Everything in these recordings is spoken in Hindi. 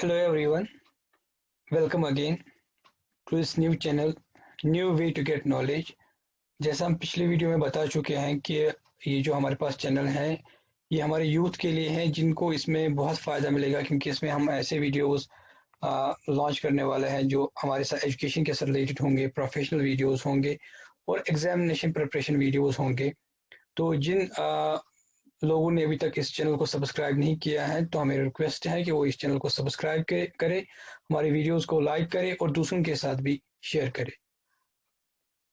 Hello everyone, welcome again to this new channel, new way to get knowledge। जैसा हम पिछले वीडियो में बता चुके हैं कि ये जो हमारे पास चैनल है ये हमारे यूथ के लिए है जिनको इसमें बहुत फ़ायदा मिलेगा क्योंकि इसमें हम ऐसे वीडियोस लॉन्च करने वाले हैं जो हमारे साथ एजुकेशन के साथ रिलेटेड होंगे, प्रोफेशनल वीडियोस होंगे और एग्जामिनेशन प्रिपरेशन वीडियोस होंगे। तो जिन लोगों ने अभी तक इस चैनल को सब्सक्राइब नहीं किया है तो हमें रिक्वेस्ट है कि वो इस चैनल को सब्सक्राइब करें, हमारी वीडियोस को लाइक करें और दूसरों के साथ भी शेयर करें।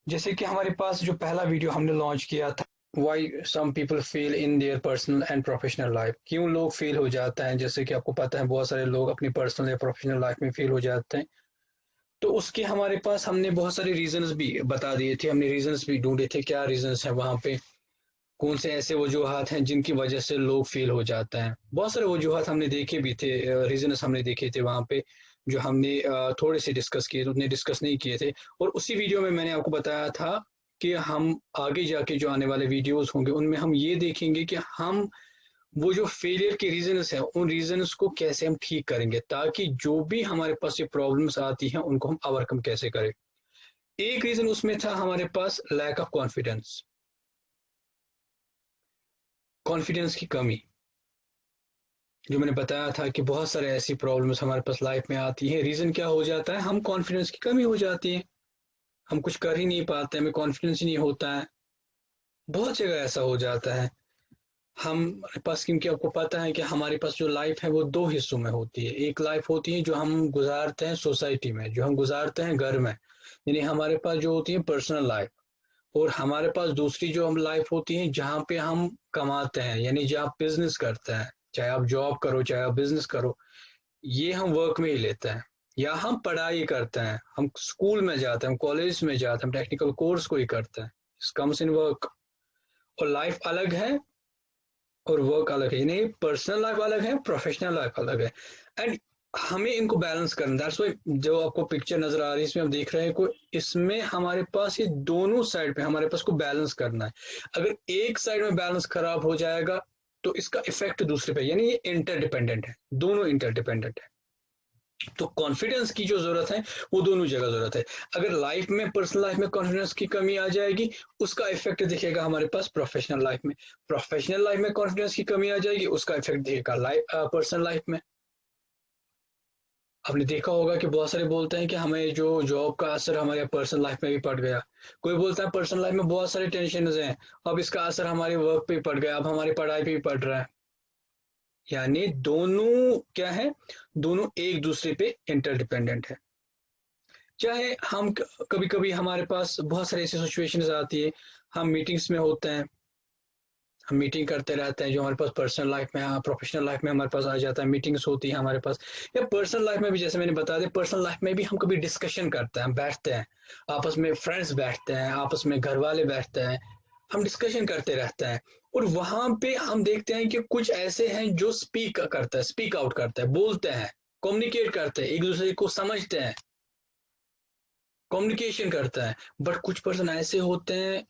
जैसे कि हमारे पास जो पहला वीडियो हमने लॉन्च किया था, why some people fail in their personal and professional life, क्यों लोग फेल हो जाते हैं। जैसे कि आपको पता है बहुत सारे लोग अपनी पर्सनल या प्रोफेशनल लाइफ में फेल हो जाते हैं। तो उसके हमारे पास हमने बहुत सारे रीजंस भी बता दिए थे, हमने रीजंस भी ढूंढे थे, क्या रीजंस हैं वहां पे, कौन से ऐसे वजूहात हैं जिनकी वजह से लोग फेल हो जाते हैं। बहुत सारे वजूहात हमने देखे भी थे, रीजंस हमने देखे थे वहां पे जो हमने थोड़े से डिस्कस किए थे, उतने डिस्कस नहीं किए थे। और उसी वीडियो में मैंने आपको बताया था कि हम आगे जाके जो आने वाले वीडियोस होंगे उनमें हम ये देखेंगे कि हम वो जो फेलियर के रीजंस हैं उन रीजंस को कैसे हम ठीक करेंगे ताकि जो भी हमारे पास ये प्रॉब्लम्स आती हैं उनको हम ओवरकम कैसे करें। एक रीजन उसमें था हमारे पास लैक ऑफ कॉन्फिडेंस, कॉन्फिडेंस की कमी। जो मैंने बताया था कि बहुत सारे ऐसी प्रॉब्लम्स हमारे पास लाइफ में आती है, रीजन क्या हो जाता है, हम कॉन्फिडेंस की कमी हो जाती है, हम कुछ कर ही नहीं पाते, हमें कॉन्फिडेंस ही नहीं होता है। बहुत जगह ऐसा हो जाता है हमारे पास, क्योंकि आपको पता है कि हमारे पास जो लाइफ है वो दो हिस्सों में होती है। एक लाइफ होती है जो हम गुजारते हैं सोसाइटी में, जो हम गुजारते हैं घर में, यानी हमारे पास जो होती है पर्सनल लाइफ। और हमारे पास दूसरी जो हम लाइफ होती है जहाँ पे हम कमाते हैं, यानी जहाँ आप बिजनेस करते हैं, चाहे आप जॉब करो चाहे आप बिजनेस करो, ये हम वर्क में ही लेते हैं। या हम पढ़ाई करते हैं, हम स्कूल में जाते हैं, हम कॉलेज में जाते हैं, हम टेक्निकल कोर्स को ही करते हैं, कम्स इन वर्क। और लाइफ अलग है और वर्क अलग है, यानी पर्सनल लाइफ अलग है, प्रोफेशनल लाइफ अलग है। एंड हमें इनको बैलेंस करना, दैट्स व्हाई जो आपको पिक्चर नजर आ रही है इसमें आप देख रहे हैं को, इसमें हमारे पास ये दोनों साइड पे हमारे पास को बैलेंस करना है। अगर एक साइड में बैलेंस खराब हो जाएगा तो इसका इफेक्ट दूसरे पे, यानी ये इंटरडिपेंडेंट है, दोनों इंटरडिपेंडेंट है। तो कॉन्फिडेंस की जो जरूरत है वो दोनों जगह जरूरत है। अगर लाइफ में, पर्सनल लाइफ में कॉन्फिडेंस की कमी आ जाएगी, उसका इफेक्ट दिखेगा हमारे पास प्रोफेशनल लाइफ में। प्रोफेशनल लाइफ में कॉन्फिडेंस की कमी आ जाएगी, उसका इफेक्ट दिखेगा पर्सनल लाइफ में। आपने देखा होगा कि बहुत सारे बोलते हैं कि हमें जो जॉब का असर हमारे पर्सनल लाइफ में भी पड़ गया। कोई बोलता है पर्सनल लाइफ में बहुत सारे टेंशन हैं, अब इसका असर हमारे वर्क पे पड़ गया, अब हमारी पढ़ाई पे भी पड़ रहा है। यानी दोनों क्या है, दोनों एक दूसरे पे इंटरडिपेंडेंट है। चाहे हम कभी कभी हमारे पास बहुत सारी ऐसी सिचुएशंस आती है, हम मीटिंग्स में होते हैं, हम मीटिंग करते रहते हैं, जो हमारे पास पर्सनल लाइफ में, प्रोफेशनल लाइफ में हमारे पास आ जाता है, मीटिंग्स होती है हमारे पास। या पर्सनल लाइफ में भी, जैसे मैंने बता दिया, पर्सनल लाइफ में भी हम कभी डिस्कशन करते हैं, हम बैठते हैं आपस में, फ्रेंड्स बैठते हैं आपस में, घर वाले बैठते हैं, हम डिस्कशन करते रहते हैं। और वहां पे हम देखते हैं कि कुछ ऐसे हैं जो स्पीक करते हैं, स्पीक आउट करते हैं, बोलते हैं, कम्युनिकेट करते हैं, एक दूसरे को समझते हैं, कम्युनिकेशन करता है। बट कुछ पर्सन ऐसे होते हैं,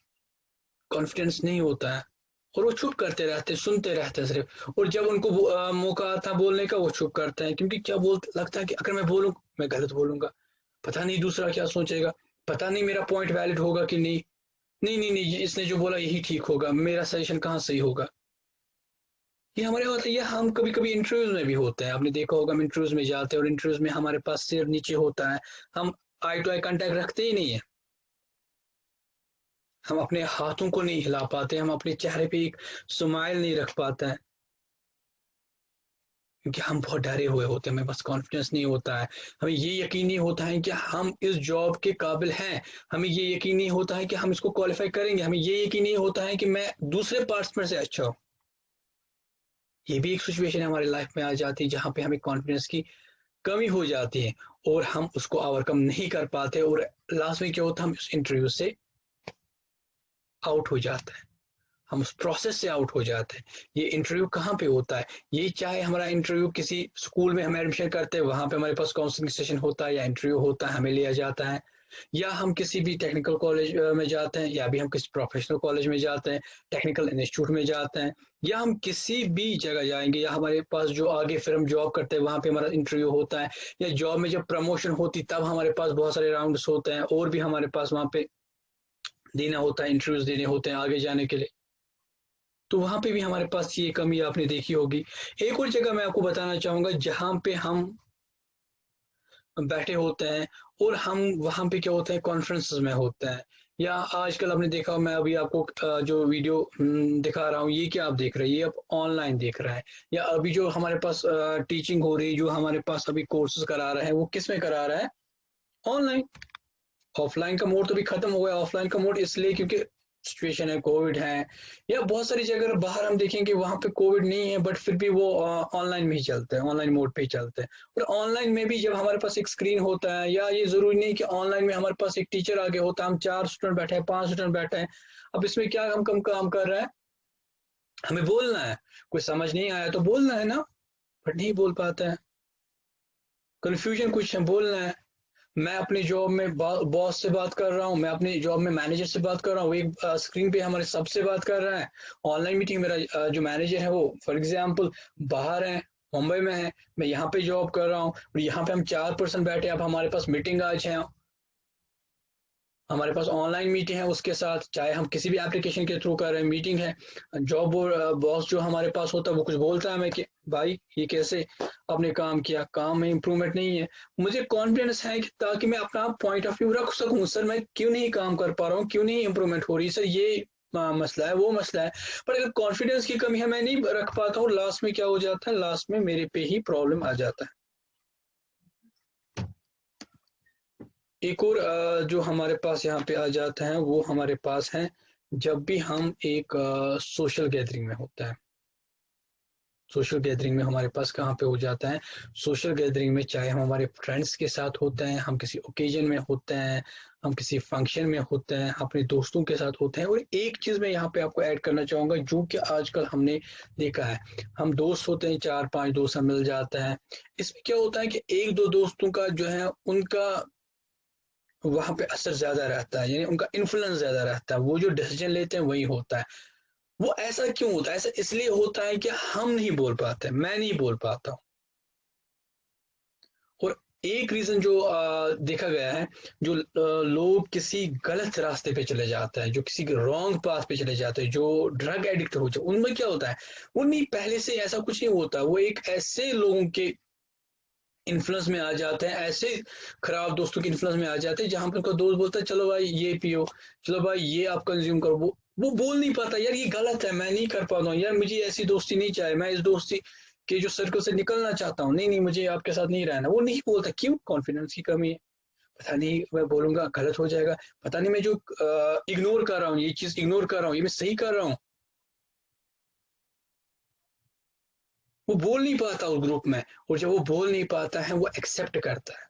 कॉन्फिडेंस नहीं होता है और वो चुप करते रहते हैं, सुनते रहते हैं सिर्फ। और जब उनको मौका आता है बोलने का, वो चुप करते हैं, क्योंकि क्या बोलते, लगता है कि अगर मैं बोलूं मैं गलत बोलूंगा, पता नहीं दूसरा क्या सोचेगा, पता नहीं मेरा पॉइंट वैलिड होगा कि नहीं, नहीं नहीं नहीं इसने जो बोला यही ठीक होगा, मेरा सजेशन कहाँ सही होगा। ये हमारे होता है, ये हम कभी कभी इंटरव्यूज में भी होते हैं। आपने देखा होगा हम इंटरव्यूज में जाते हैं और इंटरव्यूज में हमारे पास सिर नीचे होता है, हम आई टू आई कांटेक्ट रखते ही नहीं है, हम अपने हाथों को नहीं हिला पाते, हम अपने चेहरे पे एक स्माइल नहीं रख पाते हैं, क्योंकि हम बहुत डरे हुए होते हैं, हमें बस कॉन्फिडेंस नहीं होता है, हमें ये यकीन नहीं होता है कि हम इस जॉब के काबिल हैं, हमें ये यकीन नहीं होता है कि हम इसको क्वालिफाई करेंगे, हमें ये यकीन नहीं होता है कि मैं दूसरे पार्ट्स में से अच्छा हूँ। ये भी एक सिचुएशन हमारी लाइफ में आ जाती है जहाँ पे हमें कॉन्फिडेंस की कमी हो जाती है और हम उसको ओवरकम नहीं कर पाते, और लास्ट में क्या होता है, हम इस इंटरव्यू से आउट हो जाते हैं, हम उस प्रोसेस से आउट हो जाते हैं। ये इंटरव्यू कहाँ पे होता है, ये चाहे हमारा इंटरव्यू किसी स्कूल में हम एडमिशन करते हैं, वहां पे हमारे पास काउंसलिंग सेशन होता है या इंटरव्यू होता है, हमें लिया जाता है, या हम किसी भी टेक्निकल कॉलेज में जाते हैं, या भी हम किसी प्रोफेशनल कॉलेज में जाते हैं, टेक्निकल इंस्टीट्यूट में जाते हैं, या हम किसी भी जगह जाएंगे, या हमारे पास जो आगे फिर हम जॉब करते हैं वहां पे हमारा इंटरव्यू होता है, या जॉब में जब प्रमोशन होती तब हमारे पास बहुत सारे राउंड्स होते हैं, और भी हमारे पास वहां पे देना होता है, इंटरव्यूज देने होते हैं आगे जाने के लिए। तो वहां पे भी हमारे पास ये कमी आपने देखी होगी। एक और जगह मैं आपको बताना चाहूंगा जहां पे हम बैठे होते हैं, और हम वहां पे क्या होते हैं, कॉन्फ्रेंसेस में होते हैं, या आजकल आपने देखा, मैं अभी आपको जो वीडियो दिखा रहा हूँ, ये क्या आप देख रहे हैं, ये आप ऑनलाइन देख रहे हैं। या अभी जो हमारे पास टीचिंग हो रही है, जो हमारे पास अभी कोर्सेज करा रहे हैं, वो किस में करा रहा है, ऑनलाइन। ऑफलाइन का मोड तो भी खत्म हो गया, ऑफलाइन का मोड इसलिए क्योंकि सिचुएशन है, कोविड है, या बहुत सारी जगह बाहर हम देखेंगे वहां पे कोविड नहीं है, बट फिर भी वो ऑनलाइन में ही चलते हैं, ऑनलाइन मोड पे ही चलते हैं। और ऑनलाइन में भी जब हमारे पास एक स्क्रीन होता है, या ये जरूरी नहीं कि ऑनलाइन में हमारे पास एक टीचर आगे होता है, हम 4 स्टूडेंट बैठे हैं, 5 स्टूडेंट बैठे हैं, अब इसमें क्या हम कम काम कर रहे हैं, हमें बोलना है, कोई समझ नहीं आया तो बोलना है ना, बट नहीं बोल पाते हैं, कंफ्यूजन कुछ है, बोलना है। मैं अपनी जॉब में बॉस से बात कर रहा हूँ, मैं अपनी जॉब में मैनेजर से बात कर रहा हूँ, एक स्क्रीन पे हमारे सबसे बात कर रहा है। ऑनलाइन मीटिंग मेरा जो मैनेजर है वो फॉर एग्जांपल बाहर है, मुंबई में है, मैं यहाँ पे जॉब कर रहा हूँ, और यहाँ पे हम 4 पर्सन बैठे हैं, अब हमारे पास मीटिंग आज है, हमारे पास ऑनलाइन मीटिंग है, उसके साथ चाहे हम किसी भी एप्लीकेशन के थ्रू कर रहे हैं, मीटिंग है। जॉब बॉस जो हमारे पास होता है वो कुछ बोलता है हमें कि भाई ये कैसे आपने काम किया, काम में इम्प्रूवमेंट नहीं है, मुझे कॉन्फिडेंस है कि ताकि मैं अपना पॉइंट ऑफ व्यू रख सकूं, सर मैं क्यों नहीं काम कर पा रहा हूँ, क्यों नहीं इम्प्रूवमेंट हो रही, सर ये मसला है, वो मसला है। पर अगर कॉन्फिडेंस की कमी है, मैं नहीं रख पाता हूँ, लास्ट में क्या हो जाता है, लास्ट में मेरे पे ही प्रॉब्लम आ जाता है। एक और जो हमारे पास यहाँ पे आ जाता है वो हमारे पास है जब भी हम एक सोशल गैदरिंग में होता है। सोशल गैदरिंग में हमारे पास कहाँ पे हो जाता है, सोशल गैदरिंग में चाहे हम हमारे फ्रेंड्स के साथ होते हैं, हम किसी ओकेजन में होते हैं, हम किसी फंक्शन में होते हैं, अपने दोस्तों के साथ होते हैं। और एक चीज मैं यहाँ पे आपको ऐड करना चाहूंगा जो कि आजकल हमने देखा है, हम दोस्त होते हैं, 4-5 दोस्त हम मिल जाते हैं, इसमें क्या होता है कि एक दो दोस्तों का जो है उनका वहां पे असर ज्यादा रहता है, यानी उनका इन्फ्लुएंस ज्यादा रहता है, वो जो डिसीजन लेते हैं वही होता है। वो ऐसा क्यों होता है, ऐसा इसलिए होता है कि हम नहीं बोल पाते, मैं नहीं बोल पाता हूँ। और एक रीजन जो देखा गया है, जो लोग किसी गलत रास्ते पे चले जाते हैं, जो किसी रॉन्ग पाथ पे चले जाते हैं, जो ड्रग एडिक्ट हो जाए, उनमें क्या होता है, उनमें पहले से ऐसा कुछ नहीं होता, वो एक ऐसे लोगों के इन्फ्लुएंस में आ जाते हैं, ऐसे खराब दोस्तों के इन्फ्लुएंस में आ जाते हैं जहां पर उनका दोस्त बोलता है चलो भाई ये पियो, चलो भाई ये आप कंज्यूम करो, वो बोल नहीं पाता यार ये गलत है, मैं नहीं कर पाता हूँ यार, मुझे ऐसी दोस्ती नहीं चाहिए, मैं इस दोस्ती के जो सर्कल से निकलना चाहता हूँ, नहीं नहीं मुझे आपके साथ नहीं रहना, वो नहीं बोलता, क्यों, कॉन्फिडेंस की कमी है। पता नहीं मैं बोलूंगा गलत हो जाएगा, पता नहीं मैं जो इग्नोर कर रहा हूँ, ये चीज इग्नोर कर रहा हूँ, ये मैं सही कर रहा हूँ, वो बोल नहीं पाता उस ग्रुप में। और जब वो बोल नहीं पाता है वो एक्सेप्ट करता है,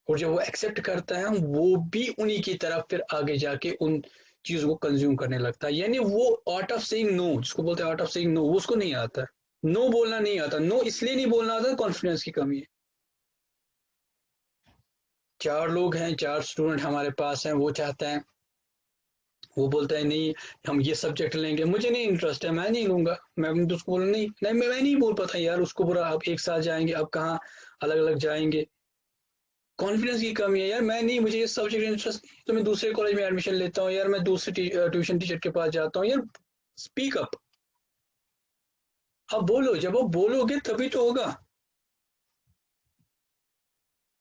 और जब वो एक्सेप्ट करता है वो भी उन्हीं की तरफ फिर आगे जाके उन चीजों को कंज्यूम करने लगता है, यानी वो आर्ट ऑफ सेइंग नो, जिसको बोलते हैं आर्ट ऑफ सेइंग नो, वो उसको नहीं आता, नो बोलना नहीं आता, नो इसलिए नहीं बोलना आता, कॉन्फिडेंस की कमी है। 4 लोग हैं, 4 स्टूडेंट हमारे पास हैं, वो चाहता है, वो बोलता है नहीं हम ये सब्जेक्ट लेंगे, मुझे नहीं इंटरेस्ट है, मैं नहीं लूंगा, मैं अपने दोस्त को बोला नहीं नहीं मैं नहीं बोल पाता यार उसको, बुरा आप एक साथ जाएंगे, अब कहाँ अलग अलग जाएंगे, कॉन्फिडेंस की कमी है यार, मैं नहीं, मुझे इस सब्जेक्ट इंटरेस्ट नहीं तो मैं दूसरे कॉलेज में एडमिशन लेता हूँ यार, मैं दूसरे ट्यूशन टीचर के पास जाता हूँ यार, स्पीक अप, अब बोलो, जब आप बोलोगे तभी तो होगा।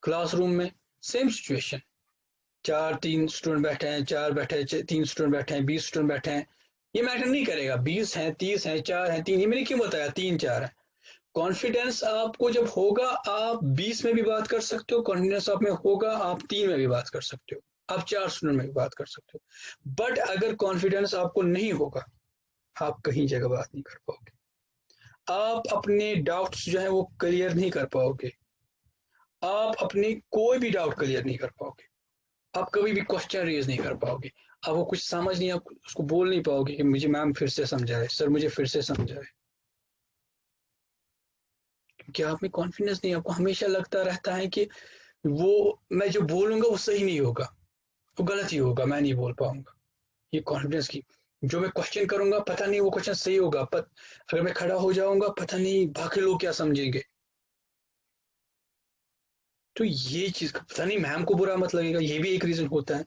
क्लासरूम में सेम सिचुएशन, 3 स्टूडेंट बैठे हैं, 4 बैठे हैं, 3 स्टूडेंट बैठे हैं, 20 स्टूडेंट बैठे हैं, ये मैटर नहीं करेगा, 20 हैं, 30 हैं, 4 हैं, 3, ये मैंने क्यों बताया 3-4 है। कॉन्फिडेंस आपको जब होगा आप 20 में भी बात कर सकते हो, कॉन्फिडेंस आप में होगा आप 3 में भी बात कर सकते हो, आप 4 स्टूडेंट में भी बात कर सकते हो, बट अगर कॉन्फिडेंस आपको नहीं होगा आप कहीं जगह बात नहीं कर पाओगे, आप अपने डाउट्स जो है वो क्लियर नहीं कर पाओगे, आप अपने कोई भी डाउट क्लियर नहीं कर पाओगे, आप कभी भी क्वेश्चन रेज नहीं कर पाओगे, आपको कुछ समझ नहीं, आप उसको बोल नहीं पाओगे कि मुझे मैम फिर से समझाए, सर मुझे फिर से समझाए, क्योंकि आप में कॉन्फिडेंस नहीं, आपको हमेशा लगता रहता है कि वो मैं जो बोलूंगा वो सही नहीं होगा, वो गलत ही होगा, मैं नहीं बोल पाऊंगा। ये कॉन्फिडेंस की, जो मैं क्वेश्चन करूंगा पता नहीं वो क्वेश्चन सही होगा, अगर मैं खड़ा हो जाऊंगा पता नहीं बाकी लोग क्या समझेंगे। तो ये चीज का पता नहीं मैम को बुरा मत लगेगा, ये भी एक रीजन होता है।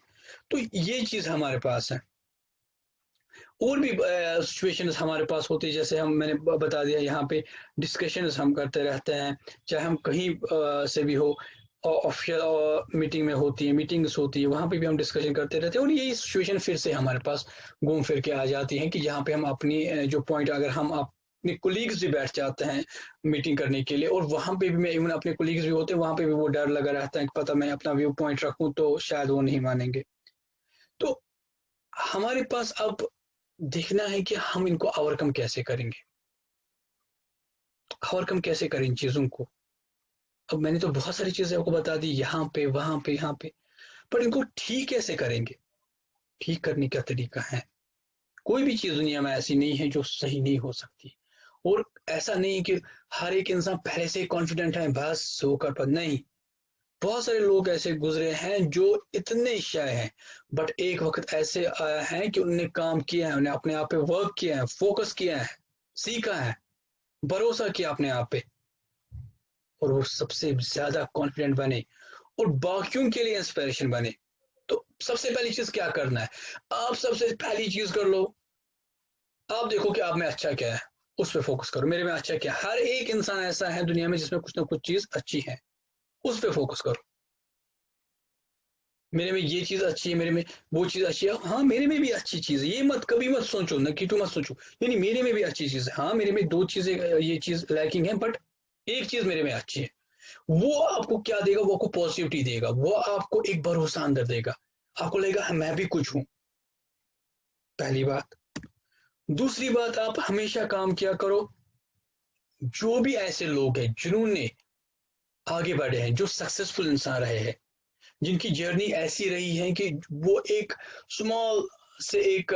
तो ये चीज हमारे पास है। और भी सिचुएशंस हमारे पास होती है, जैसे हम मैंने बता दिया यहाँ पे डिस्कशंस हम करते रहते हैं, चाहे हम कहीं से भी हो, ऑफिशियल मीटिंग में होती है, मीटिंग्स होती है, वहां पे भी हम डिस्कशन करते रहते हैं। और यही सिचुएशन फिर से हमारे पास घूम फिर के आ जाती है कि जहाँ पे हम अपनी जो पॉइंट, अगर हम अपने कोलीग्स भी बैठ जाते हैं मीटिंग करने के लिए, और वहां पे भी मैं इवन अपने कोलीग्स भी होते हैं, वहां पे भी वो डर लगा रहता है कि पता मैं अपना व्यू पॉइंट रखूं तो शायद वो नहीं मानेंगे। तो हमारे पास अब देखना है कि हम इनको ओवरकम कैसे करेंगे, ओवरकम कैसे करें इन चीजों को। अब मैंने तो बहुत सारी चीजें आपको बता दी, यहाँ पे वहां पे यहाँ पे, पर इनको ठीक कैसे करेंगे। ठीक करने का तरीका है, कोई भी चीज दुनिया में ऐसी नहीं है जो सही नहीं हो सकती। और ऐसा नहीं है कि हर एक इंसान पहले से कॉन्फिडेंट है बस वो कर पा, नहीं। बहुत सारे लोग ऐसे गुजरे हैं जो इतने शाय हैं, बट एक वक्त ऐसे आया है कि उन्होंने काम किया है, उन्हें अपने आप पे वर्क किया है, फोकस किया है, सीखा है, भरोसा किया अपने आप पे, और वो सबसे ज्यादा कॉन्फिडेंट बने और बाकियों के लिए इंस्पिरेशन बने। तो सबसे पहली चीज क्या करना है, आप सबसे पहली चीज कर लो, आप देखो कि आप में अच्छा क्या है, उस पर फोकस करो। मेरे में अच्छा क्या है, हर एक इंसान ऐसा है दुनिया में जिसमें कुछ ना कुछ चीज अच्छी है, उस पर फोकस करो। मेरे में ये चीज अच्छी है, मेरे में वो चीज अच्छी है, हाँ मेरे में भी अच्छी चीज है, ये मत कभी मत सोचो, नेगेटिव मत सोचो, नहीं नहीं मेरे में भी अच्छी चीज है, हाँ मेरे में दो चीजें ये चीज लैकिंग है, बट एक चीज मेरे में अच्छी है। वो आपको क्या देगा, वो आपको पॉजिटिविटी देगा, वो आपको एक भरोसा अंदर देगा, आपको लगेगा हाँ, मैं भी कुछ हूं। पहली बात। दूसरी बात, आप हमेशा काम किया करो, जो भी ऐसे लोग हैं जिन्होंने आगे बढ़े हैं, जो सक्सेसफुल इंसान रहे हैं, जिनकी जर्नी ऐसी रही है कि वो एक स्मॉल से एक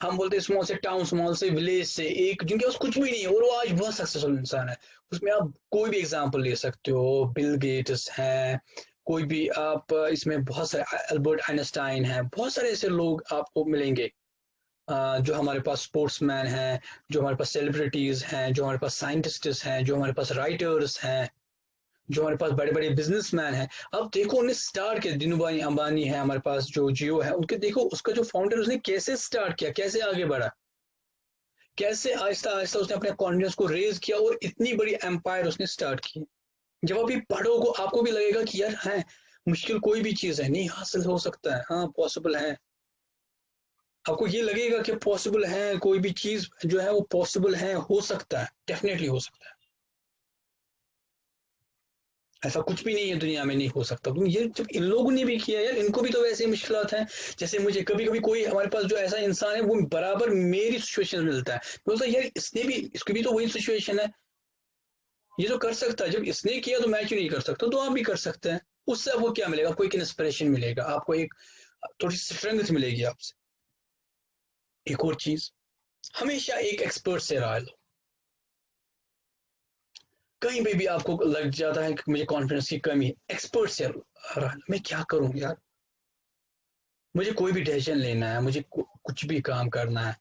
हम बोलते हैं स्मॉल से टाउन, स्मॉल से विलेज से, एक जिनके पास कुछ भी नहीं है और वो आज बहुत सक्सेसफुल इंसान है। उसमें आप कोई भी एग्जांपल ले सकते हो, बिल गेट्स हैं, कोई भी आप इसमें बहुत सारे, अल्बर्ट आइंस्टाइन हैं, बहुत सारे ऐसे लोग आपको मिलेंगे जो हमारे पास स्पोर्ट्समैन हैं, जो हमारे पास सेलिब्रिटीज हैं, जो हमारे पास साइंटिस्ट्स हैं, जो हमारे पास राइटर्स हैं, जो हमारे पास बड़े बड़े बिजनेसमैन हैं। अब देखो उन्हें स्टार्ट किया, दिनुभाई अंबानी है हमारे पास, जो जियो है, उनके देखो उसका जो फाउंडर, उसने कैसे स्टार्ट किया, कैसे आगे बढ़ा, कैसे आहिस्ता आहिस्ता उसने अपने कॉन्फिडेंस को रेज किया और इतनी बड़ी एम्पायर उसने स्टार्ट की। जब अभी पढ़ोगे आपको भी लगेगा कि यार है मुश्किल, कोई भी चीज है, नहीं हासिल हो सकता है, हाँ पॉसिबल है। आपको ये लगेगा कि पॉसिबल है, कोई भी चीज जो है वो पॉसिबल है, हो सकता है, डेफिनेटली हो सकता है। ऐसा कुछ भी नहीं है दुनिया में नहीं हो सकता, क्योंकि ये जब इन लोगों ने भी किया यार, इनको भी तो वैसे ही मुश्किलात हैं जैसे मुझे। कभी कभी कोई हमारे पास जो ऐसा इंसान है वो बराबर मेरी सिचुएशन में मिलता है, बोलता है यार इसने भी, इसकी भी तो वही सिचुएशन है, ये तो कर सकता है, जब इसने किया तो मैं क्यों नहीं कर सकता, तो आप भी कर सकते हैं। उससे आपको क्या मिलेगा, आपको एक इंस्पिरेशन मिलेगा, आपको एक थोड़ी स्ट्रेंथ मिलेगी आपसे। एक और चीज, हमेशा एक एक्सपर्ट से राय लो। कहीं पे भी आपको लग जाता है कि मुझे कॉन्फिडेंस की कमी है, एक्सपर्ट से राय लो, मैं क्या करूं यार, मुझे कोई भी डिसीजन लेना है, मुझे कुछ भी काम करना है,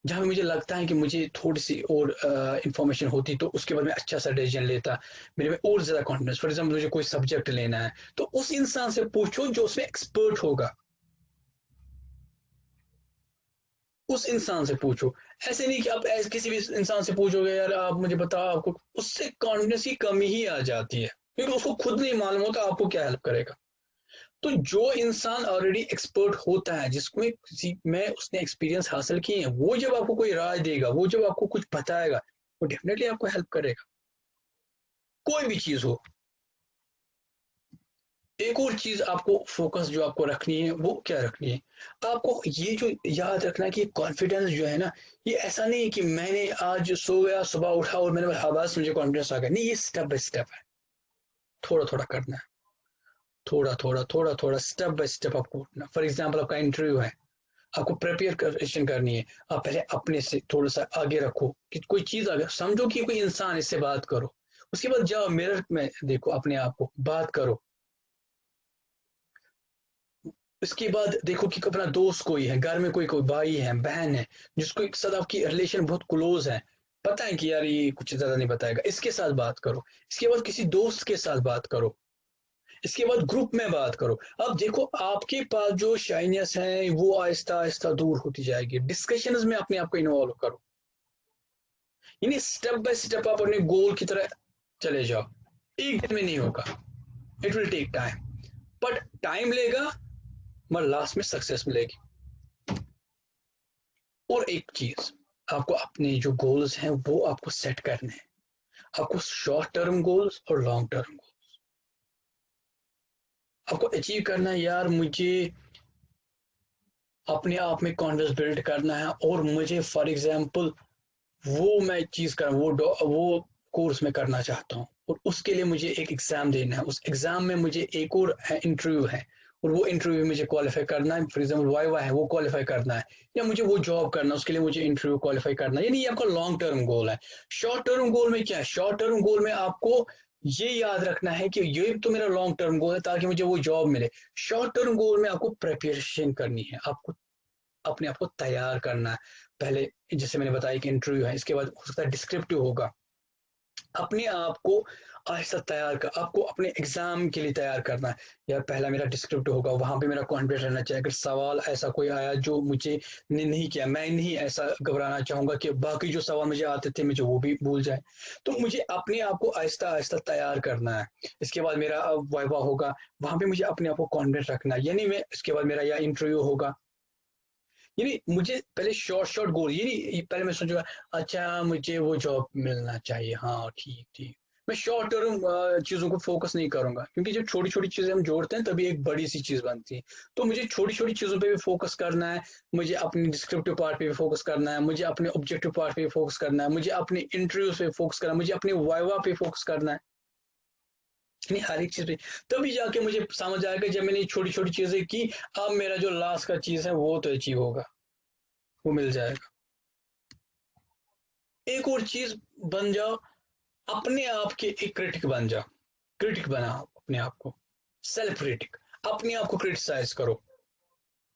जहां मुझे लगता है कि मुझे थोड़ी सी और इंफॉर्मेशन होती तो उसके बाद मैं अच्छा सा डिसीजन लेता, मेरे में और ज्यादा कॉन्फिडेंस। फॉर एग्जाम्पल मुझे कोई सब्जेक्ट लेना है तो उस इंसान से पूछो जो उसमें एक्सपर्ट होगा, उस इंसान से पूछो। ऐसे नहीं कि आप ऐसे किसी भी इंसान से पूछोगे यार आप मुझे बताओ, आपको उससे कॉन्फिडेंस की कमी ही आ जाती है, क्योंकि उसको खुद नहीं मालूम होता आपको क्या हेल्प करेगा। तो जो इंसान ऑलरेडी एक्सपर्ट होता है, जिसमें किसी में उसने एक्सपीरियंस हासिल किए हैं, वो जब आपको कोई राय देगा, वो जब आपको कुछ बताएगा, वो डेफिनेटली आपको हेल्प करेगा, कोई भी चीज हो। एक और चीज आपको फोकस जो आपको रखनी है वो क्या रखनी है, आपको ये जो याद रखना है कि कॉन्फिडेंस जो है ना, ये ऐसा नहीं है कि मैंने आज सो गया, सुबह उठा और मैंने हाँ बस मुझे कॉन्फिडेंस आ गया, नहीं, ये स्टेप बाय स्टेप है, थोड़ा थोड़ा करना है, थोड़ा थोड़ा थोड़ा थोड़ा स्टेप बाय स्टेप आपको उठना। फॉर एग्जाम्पल आपका इंटरव्यू है, आपको प्रिपरेशन करनी है, आप पहले अपने से थोड़ा सा आगे रखो कि कोई चीज आगे समझो कि कोई इंसान, इससे बात करो, उसके बाद जाओ मिरर में देखो अपने आप को, बात करो, उसके बाद देखो कि अपना दोस्त कोई है, घर में कोई कोई भाई है, बहन है, जिसको एक साथ आपकी रिलेशन बहुत क्लोज है, पता है कि यार ये कुछ ज्यादा नहीं बताएगा, इसके साथ बात करो। इसके बाद किसी दोस्त के साथ बात करो। इसके बाद ग्रुप में बात करो। अब देखो आपके पास जो शाइनेस है वो आहिस्ता आहिस्ता दूर होती जाएगी। डिस्कशंस में अपने आप को इन्वॉल्व करो, यानी स्टेप बाय स्टेप आप अपने गोल की तरह चले जाओ। एक दिन में नहीं होगा, it will take time, but time लेगा, मगर लास्ट में सक्सेस मिलेगी। और एक चीज, आपको अपने जो गोल्स हैं वो आपको सेट करने हैं। आपको शॉर्ट टर्म गोल्स और लॉन्ग टर्म गोल्स आपको अचीव करना है। यार मुझे अपने आप में कॉन्फिडेंस बिल्ड करना है, और मुझे फॉर एग्जांपल वो मैं चीज कर वो कोर्स में करना चाहता हूँ, और उसके लिए मुझे एक एग्जाम देना है। उस एग्जाम में मुझे एक और इंटरव्यू है, और वो इंटरव्यू मुझे क्वालिफाई करना है। फॉर एग्जाम्पल वाइवा है, वो क्वालिफाई करना है, या मुझे वो जॉब करना है, उसके लिए मुझे इंटरव्यू क्वालिफाई करना है। यानी ये आपका लॉन्ग टर्म गोल है। शॉर्ट टर्म गोल में क्या है? शॉर्ट टर्म गोल में आपको ये याद रखना है कि ये तो मेरा लॉन्ग टर्म गोल है ताकि मुझे वो जॉब मिले। शॉर्ट टर्म गोल में आपको प्रिपरेशन करनी है, आपको अपने आप को तैयार करना है। पहले जैसे मैंने बताया कि इंटरव्यू है, इसके बाद हो सकता है डिस्क्रिप्टिव होगा। अपने आप को आहिस्ता तैयार कर, आपको अपने एग्जाम के लिए तैयार करना है। यार पहला मेरा डिस्क्रिप्टिव होगा, वहां पे मेरा कॉन्फिडेंस रहना चाहिए। अगर सवाल ऐसा कोई आया जो मुझे ने नहीं किया, मैं नहीं ऐसा घबराना चाहूंगा कि बाकी जो सवाल मुझे आते थे मुझे वो भी भूल जाए। तो मुझे अपने आप को आहिस्ता आहिस्ता तैयार करना है। इसके बाद मेरा वाइवा होगा, वहां पे मुझे अपने आप को कॉन्फिडेंस रखना है। यानी मैं इसके बाद मेरा या इंटरव्यू होगा, यानी मुझे पहले शॉर्ट शॉर्ट गोल, यानी पहले मैं सोचूंगा अच्छा मुझे वो जॉब मिलना चाहिए, हाँ ठीक ठीक। मैं शॉर्ट टर्म चीजों को फोकस नहीं करूंगा, क्योंकि जब छोटी छोटी चीजें हम जोड़ते हैं तभी एक बड़ी सी चीज बनती है। तो मुझे छोटी छोटी चीजों पे भी फोकस करना है। मुझे अपनी डिस्क्रिप्टिव पार्ट पे भी फोकस करना है, मुझे अपने ऑब्जेक्टिव पार्ट पे भी फोकस करना है, मुझे अपने इंटरव्यूज पे फोकस करना है, मुझे अपने वाइवा पे फोकस करना है। नहीं, हर एक चीज पे तभी जाके मुझे समझ आएगा, जब मैंने छोटी छोटी चीजें की, अब मेरा जो लास्ट का चीज है वो तो अचीव होगा, वो मिल जाएगा। एक और चीज बन जाओ, अपने आप के एक क्रिटिक बन जाओ। क्रिटिक बनाओ अपने आप को, सेल्फ क्रिटिक। अपने आप को क्रिटिसाइज करो।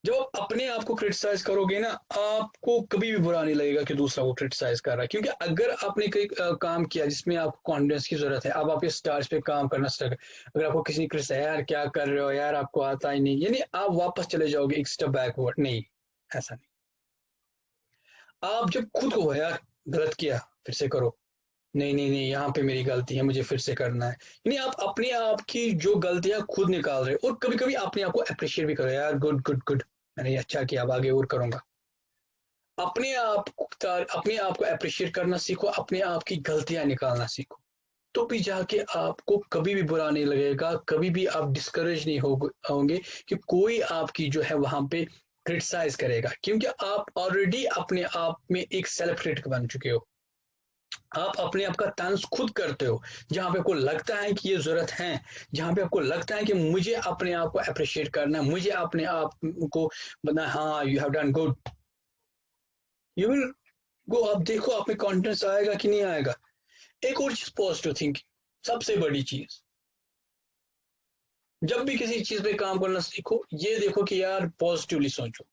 जब आप अपने आप को क्रिटिसाइज करोगे ना, आपको कभी भी बुरा नहीं लगेगा कि दूसरा को क्रिटिसाइज कर रहा है। क्योंकि अगर आपने कोई काम किया जिसमें आपको कॉन्फिडेंस की जरूरत है, अब आप इस स्टार्स पे काम करना स्टार्ट, अगर आपको किसी ने क्रिटिसाइज, यार क्या कर रहे हो यार, आपको आता ही नहीं, यानी आप वापस चले जाओगे एक स्टेप बैकवर्ड। नहीं, ऐसा नहीं। आप जब खुद को यार गलत किया, फिर से करो, नहीं नहीं नहीं यहाँ पे मेरी गलती है, मुझे फिर से करना है। यानी आप अपने आप की जो गलतियां खुद निकाल रहे हो, और कभी कभी अपने आप को अप्रिशिएट भी करो, यार गुड गुड गुड, मैंने ये अच्छा किया, अब आगे और करूंगा। अपने आप को अप्रिशिएट करना सीखो, अपने आप की गलतियां निकालना सीखो। तो भी जाके आपको कभी भी बुरा नहीं लगेगा, कभी भी आप डिस्करेज नहीं होंगे कि कोई आपकी जो है वहां पे क्रिटिसाइज करेगा, क्योंकि आप ऑलरेडी अपने आप में एक सेल्फ क्रिटिक बन चुके हो। आप अपने आप का तंज खुद करते हो। जहां पे आपको लगता है कि ये जरूरत है, जहां पे आपको लगता है कि मुझे अपने आप को अप्रिशिएट करना है, मुझे अपने आप को बताना, हाँ you have done good, you will go. आप देखो आप में कॉन्फिडेंस आएगा कि नहीं आएगा। एक और चीज, पॉजिटिव थिंकिंग, सबसे बड़ी चीज। जब भी किसी चीज पे काम करना सीखो, ये देखो कि यार पॉजिटिवली सोचो,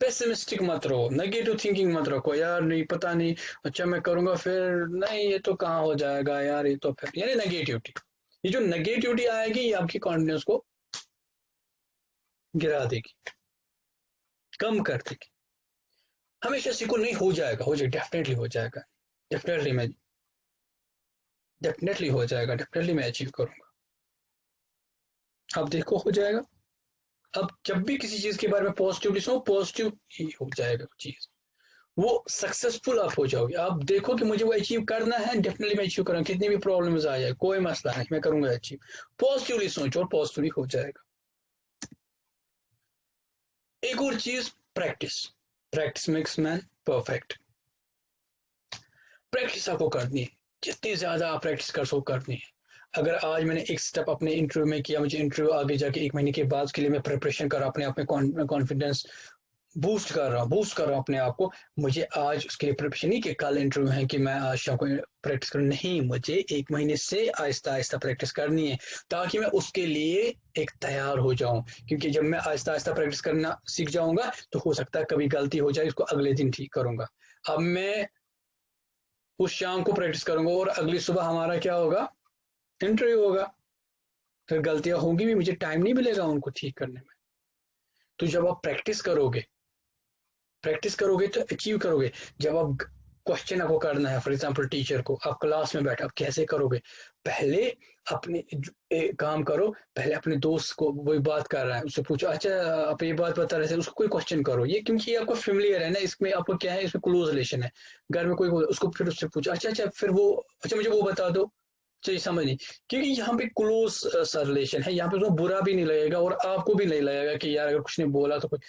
पेसिमिस्टिक मत रहो, नेगेटिव थिंकिंग मत रखो, यार नहीं पता नहीं, अच्छा मैं करूंगा फिर नहीं, ये तो कहाँ हो जाएगा यार, ये तो फिर, यानी नेगेटिविटी। ये जो नेगेटिविटी आएगी ये आपकी कॉन्फिडेंस को गिरा देगी, कम कर देगी। हमेशा सीखो, नहीं हो जाएगा, हो जाएगा, डेफिनेटली हो जाएगा, डेफिनेटली मैं, डेफिनेटली हो जाएगा, डेफिनेटली मैं अचीव करूंगा। आप देखो हो जाएगा। अब जब भी किसी चीज के बारे में पॉजिटिवली सोचो, पॉजिटिव ही हो जाएगा चीज, वो सक्सेसफुल आप हो जाओगे। आप देखो कि मुझे वो अचीव करना है, डेफिनेटली मैं अचीव करूंगा, कितनी भी प्रॉब्लम्स आ जाए कोई मसला नहीं, मैं करूंगा अचीव। पॉजिटिवली सोचो और पॉजिटिवली हो जाएगा। एक और चीज, practice. Practice makes man perfect. Practice आपको करनी है, जितनी ज्यादा आप प्रैक्टिस कर सको करनी है। अगर आज मैंने एक स्टेप अपने इंटरव्यू में किया, मुझे इंटरव्यू आगे जाके 1 महीने के बाद के लिए मैं प्रिपरेशन कर अपने आप में कॉन्फिडेंस बूस्ट कर रहा हूँ अपने आप को। मुझे आज उसके लिए प्रिपरेशन नहीं कि कल इंटरव्यू है कि मैं आज शाम को प्रैक्टिस करूँ, नहीं, मुझे 1 महीने से आहिस्ता आहिस्ता प्रैक्टिस करनी है ताकि मैं उसके लिए एक तैयार हो जाऊं। क्योंकि जब मैं आहिस्ता आहिस्ता प्रैक्टिस करना सीख जाऊंगा तो हो सकता है कभी गलती हो जाए, उसको अगले दिन ठीक करूंगा। अब मैं उस शाम को प्रैक्टिस करूंगा और अगली सुबह हमारा क्या होगा, इंटरव्यू होगा। फिर गलतियां होंगी भी, मुझे टाइम नहीं मिलेगा उनको ठीक करने में। तो जब आप प्रैक्टिस करोगे तो अचीव करोगे। जब आप क्वेश्चन आपको करना है, फॉर एग्जांपल टीचर को, आप क्लास में बैठे, आप कैसे करोगे? पहले अपने काम करो, पहले अपने दोस्त को, वही बात कर रहा है उससे पूछो, अच्छा आप ये बात बता रहे थे, उसको कोई क्वेश्चन करो, ये क्योंकि ये आपको फेमिलियर है ना, इसमें आपको क्या है, इसमें क्लोज रिलेशन है। घर में कोई उसको फिर उससे पूछो, अच्छा अच्छा फिर वो, अच्छा मुझे वो बता दो। चाहिए समझ नहीं, क्योंकि यहाँ पे क्लोज सा रिलेशन है, यहाँ पे उसको बुरा भी नहीं लगेगा और आपको भी नहीं लगेगा कि यार अगर कुछ ने बोला तो कुछ।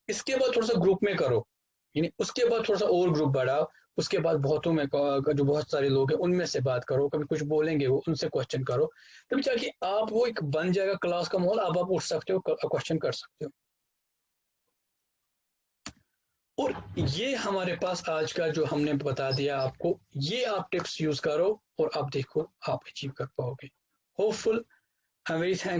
इसके बाद थोड़ा सा ग्रुप में करो, यानी उसके बाद थोड़ा सा और ग्रुप बढ़ाओ। उसके बाद बहुतों में जो बहुत सारे लोग हैं उनमें से बात करो, कभी कुछ बोलेंगे वो, उनसे क्वेश्चन करो। तब जाके आप वो एक बन जाएगा क्लास का माहौल, अब आप उठ सकते हो, क्वेश्चन कर सकते हो। और ये हमारे पास आज का जो हमने बता दिया आपको, ये आप टिप्स यूज करो और आप देखो आप अचीव कर पाओगे। Hopeful, I am very thank